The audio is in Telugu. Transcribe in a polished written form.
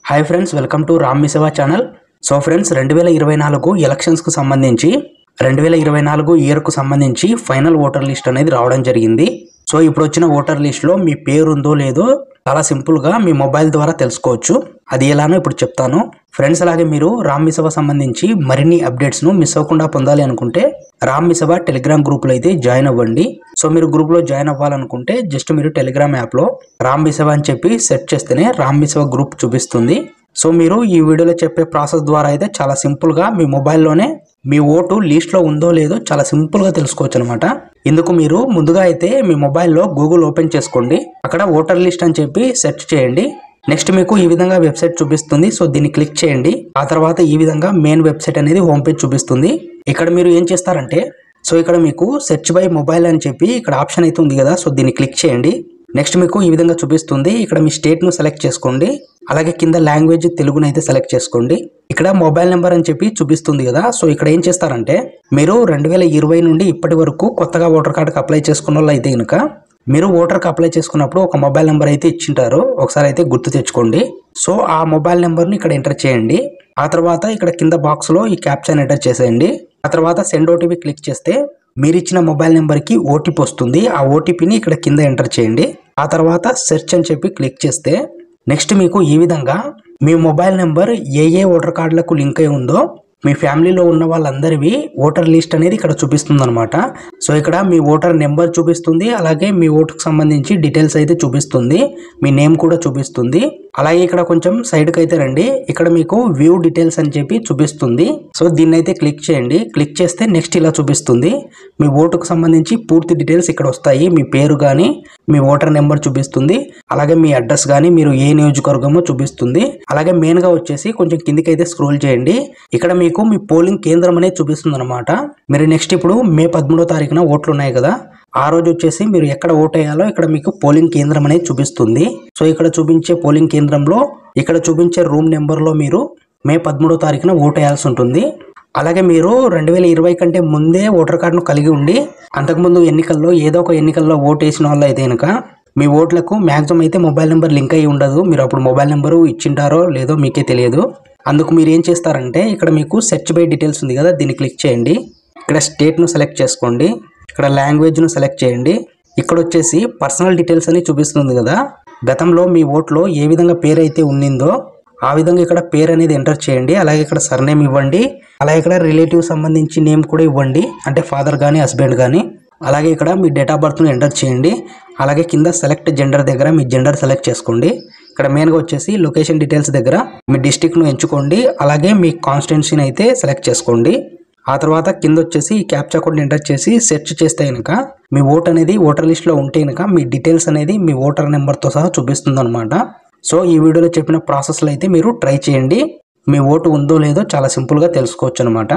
Hi friends, welcome to Ram Mee Seva channel. So friends, 2024 ఎలక్షన్స్కు సంబంధించి 2024 ఇయర్కు సంబంధించి ఫైనల్ ఓటర్ లిస్ట్ అనేది రావడం జరిగింది. సో ఇప్పుడు వచ్చిన ఓటర్ లిస్ట్లో మీ పేరు ఉందో లేదో చాలా సింపుల్గా మీ మొబైల్ ద్వారా తెలుసుకోవచ్చు. అది ఎలానో ఇప్పుడు చెప్తాను ఫ్రెండ్స్. అలాగే మీరు రామ్ మీ సేవ సంబంధించి మరిన్ని అప్డేట్స్ను మిస్ అవ్వకుండా పొందాలి అనుకుంటే రామ్ మీ సేవ టెలిగ్రామ్ గ్రూప్లో అయితే జాయిన్ అవ్వండి. సో మీరు గ్రూప్లో జాయిన్ అవ్వాలనుకుంటే జస్ట్ మీరు టెలిగ్రామ్ యాప్లో రామ్ మీ సేవ అని చెప్పి సెర్చ్ చేస్తేనే రామ్ మీ సేవ గ్రూప్ చూపిస్తుంది. సో మీరు ఈ వీడియోలో చెప్పే ప్రాసెస్ ద్వారా అయితే చాలా సింపుల్గా మీ మొబైల్లోనే మీ ఓటు లిస్ట్లో ఉందో లేదో చాలా సింపుల్గా తెలుసుకోవచ్చు అనమాట. ఇందుకు మీరు ముందుగా అయితే మీ మొబైల్లో గూగుల్ ఓపెన్ చేసుకోండి. అక్కడ ఓటర్ లిస్ట్ అని చెప్పి సెర్చ్ చేయండి. నెక్స్ట్ మీకు ఈ విధంగా వెబ్సైట్ చూపిస్తుంది. సో దీన్ని క్లిక్ చేయండి. ఆ తర్వాత ఈ విధంగా మెయిన్ వెబ్సైట్ అనేది హోమ్ పేజ్ చూపిస్తుంది. ఇక్కడ మీరు ఏం చేస్తారంటే ఇక్కడ మీకు సెర్చ్ బై మొబైల్ అని చెప్పి ఇక్కడ ఆప్షన్ అయితే ఉంది కదా. సో దీన్ని క్లిక్ చేయండి. నెక్స్ట్ మీకు ఈ విధంగా చూపిస్తుంది. ఇక్కడ మీ స్టేట్ను సెలెక్ట్ చేసుకోండి. అలాగే కింద లాంగ్వేజ్ తెలుగును అయితే సెలెక్ట్ చేసుకోండి. ఇక్కడ మొబైల్ నెంబర్ అని చెప్పి చూపిస్తుంది కదా. సో ఇక్కడ ఏం చేస్తారంటే మీరు 2020 నుండి ఇప్పటి వరకు కొత్తగా ఓటర్ కార్డుకి అప్లై చేసుకున్న వాళ్ళు అయితే కనుక మీరు ఓటర్కి అప్లై చేసుకున్నప్పుడు ఒక మొబైల్ నెంబర్ అయితే ఇచ్చింటారు. ఒకసారి అయితే గుర్తు తెచ్చుకోండి. సో ఆ మొబైల్ నెంబర్ని ఇక్కడ ఎంటర్ చేయండి. ఆ తర్వాత ఇక్కడ కింద బాక్స్లో ఈ క్యాప్షన్ ఎంటర్ చేసేయండి. ఆ తర్వాత సెండ్ ఓటీపీ క్లిక్ చేస్తే మీరు ఇచ్చిన మొబైల్ నెంబర్కి ఓటీపీ వస్తుంది. ఆ ఓటీపీని ఇక్కడ కింద ఎంటర్ చేయండి. ఆ తర్వాత సెర్చ్ అని చెప్పి క్లిక్ చేస్తే నెక్స్ట్ మీకు ఈ విధంగా మీ మొబైల్ నెంబర్ ఏ ఓటర్ కార్డులకు లింక్ అయి ఉందో మీ ఫ్యామిలీలో ఉన్న వాళ్ళందరివి ఓటర్ లిస్ట్ అనేది ఇక్కడ చూపిస్తుంది అనమాట. సో ఇక్కడ మీ ఓటర్ నెంబర్ చూపిస్తుంది. అలాగే మీ ఓటుకు సంబంధించి డీటెయిల్స్ అయితే చూపిస్తుంది. మీ నేమ్ కూడా చూపిస్తుంది. అలాగే ఇక్కడ కొంచెం సైడ్కి అయితే రండి. ఇక్కడ మీకు వ్యూ డీటెయిల్స్ అని చెప్పి చూపిస్తుంది. సో దీన్ని అయితే క్లిక్ చేయండి. క్లిక్ చేస్తే నెక్స్ట్ ఇలా చూపిస్తుంది. మీ ఓటుకు సంబంధించి పూర్తి డీటెయిల్స్ ఇక్కడ వస్తాయి. మీ పేరు కానీ మీ ఓటర్ నెంబర్ చూపిస్తుంది. అలాగే మీ అడ్రస్ కానీ మీరు ఏ నియోజకవర్గమో చూపిస్తుంది. అలాగే మెయిన్గా వచ్చేసి కొంచెం కిందికి అయితే స్క్రోల్ చేయండి. ఇక్కడ మీకు మీ పోలింగ్ కేంద్రం అనేది చూపిస్తుంది అనమాట. మీరు నెక్స్ట్ ఇప్పుడు మే 13వ తారీఖున ఓట్లు ఉన్నాయి కదా. ఆ రోజు వచ్చేసి మీరు ఎక్కడ ఓటు వేయాలో ఇక్కడ మీకు పోలింగ్ కేంద్రం అనేది చూపిస్తుంది. సో ఇక్కడ చూపించే పోలింగ్ కేంద్రంలో ఇక్కడ చూపించే రూమ్ నెంబర్లో మీరు మే 13వ తారీఖున ఓటు వేయాల్సి ఉంటుంది. అలాగే మీరు 2020 కంటే ముందే ఓటర్ కార్డును కలిగి ఉండి అంతకుముందు ఎన్నికల్లో ఏదో ఒక ఎన్నికల్లో ఓటు వేసిన వాళ్ళు అయితే కనుక మీ ఓట్లకు మ్యాక్సిమం అయితే మొబైల్ నెంబర్ లింక్ అయ్యి ఉండదు. మీరు అప్పుడు మొబైల్ నెంబరు ఇచ్చింటారో లేదో మీకే తెలియదు. అందుకు మీరు ఏం చేస్తారంటే ఇక్కడ మీకు సెర్చ్ బై డీటెయిల్స్ ఉంది కదా, దీన్ని క్లిక్ చేయండి. ఇక్కడ స్టేట్ను సెలెక్ట్ చేసుకోండి. ఇక్కడ లాంగ్వేజ్ను సెలెక్ట్ చేయండి. ఇక్కడ వచ్చేసి పర్సనల్ డీటెయిల్స్ అని చూపిస్తుంది కదా. గతంలో మీ ఓట్లో ఏ విధంగా పేరు అయితే ఉండిందో ఆ విధంగా ఇక్కడ పేరు అనేది ఎంటర్ చేయండి. అలాగే ఇక్కడ సర్నేమ్ ఇవ్వండి. అలాగే ఇక్కడ రిలేటివ్ సంబంధించి నేమ్ కూడా ఇవ్వండి, అంటే ఫాదర్ కానీ హస్బెండ్ కానీ. అలాగే ఇక్కడ మీ డేట్ ఆఫ్ బర్త్ను ఎంటర్ చేయండి. అలాగే కింద సెలెక్ట్ జెండర్ దగ్గర మీ జెండర్ సెలెక్ట్ చేసుకోండి. ఇక్కడ మెయిన్గా వచ్చేసి లొకేషన్ డీటెయిల్స్ దగ్గర మీ డిస్ట్రిక్ట్ను ఎంచుకోండి. అలాగే మీ కాన్స్టిట్యున్సీని అయితే సెలెక్ట్ చేసుకోండి. ఆ తర్వాత కింద వచ్చేసి ఈ క్యాప్చా కోడ్ని ఎంటర్ చేసి సెర్చ్ చేస్తే కనుక మీ ఓట్ అనేది ఓటర్ లిస్ట్లో ఉంటే కనుక మీ డీటెయిల్స్ అనేది మీ ఓటర్ నెంబర్తో సహా చూపిస్తుంది అనమాట. సో ఈ వీడియోలో చెప్పిన ప్రాసెస్లో అయితే మీరు ట్రై చేయండి. మీ ఓటు ఉందో లేదో చాలా సింపుల్గా తెలుసుకోవచ్చు అనమాట.